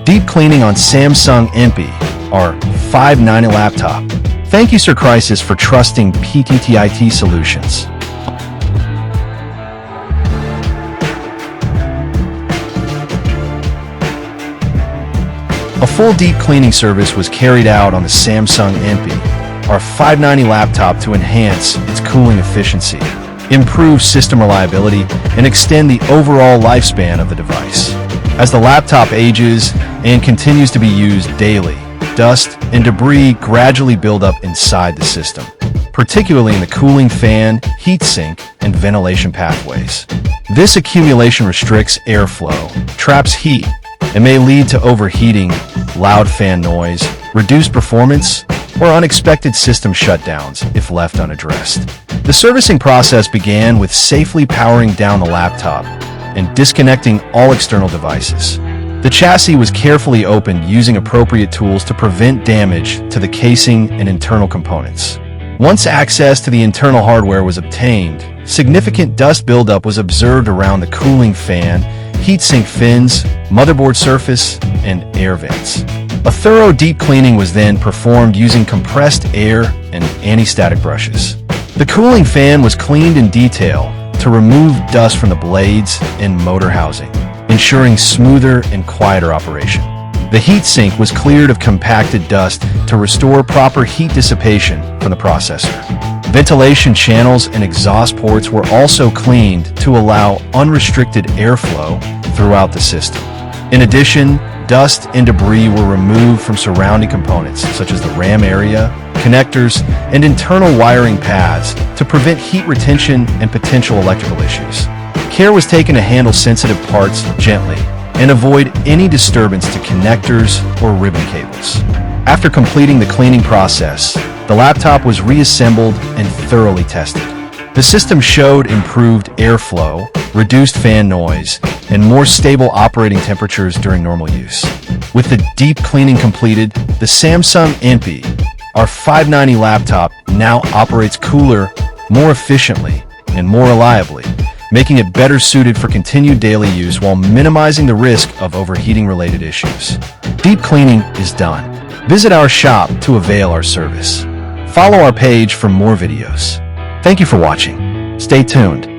Deep cleaning on Samsung NP-R590 laptop. Thank you, Sir Crisis, for trusting PTTIT Solutions. A full deep cleaning service was carried out on the Samsung NP-R590 laptop to enhance its cooling efficiency, improve system reliability, and extend the overall lifespan of the device. As the laptop ages and continues to be used daily, dust and debris gradually build up inside the system, particularly in the cooling fan, heatsink, and ventilation pathways. This accumulation restricts airflow, traps heat, and may lead to overheating, loud fan noise, reduced performance, or unexpected system shutdowns if left unaddressed. The servicing process began with safely powering down the laptop and disconnecting all external devices. The chassis was carefully opened using appropriate tools to prevent damage to the casing and internal components. Once access to the internal hardware was obtained, significant dust buildup was observed around the cooling fan, heatsink fins, motherboard surface, and air vents. A thorough deep cleaning was then performed using compressed air and anti-static brushes. The cooling fan was cleaned in detail to remove dust from the blades and motor housing, ensuring smoother and quieter operation. The heatsink was cleared of compacted dust to restore proper heat dissipation from the processor. Ventilation channels and exhaust ports were also cleaned to allow unrestricted airflow throughout the system. In addition, dust and debris were removed from surrounding components such as the RAM area, connectors, and internal wiring paths to prevent heat retention and potential electrical issues. Care was taken to handle sensitive parts gently and avoid any disturbance to connectors or ribbon cables. After completing the cleaning process, the laptop was reassembled and thoroughly tested. The system showed improved airflow, reduced fan noise, and more stable operating temperatures during normal use. With the deep cleaning completed, the Samsung NP-R590 laptop now operates cooler, more efficiently, and more reliably, making it better suited for continued daily use while minimizing the risk of overheating-related issues. Deep cleaning is done. Visit our shop to avail our service. Follow our page for more videos. Thank you for watching. Stay tuned.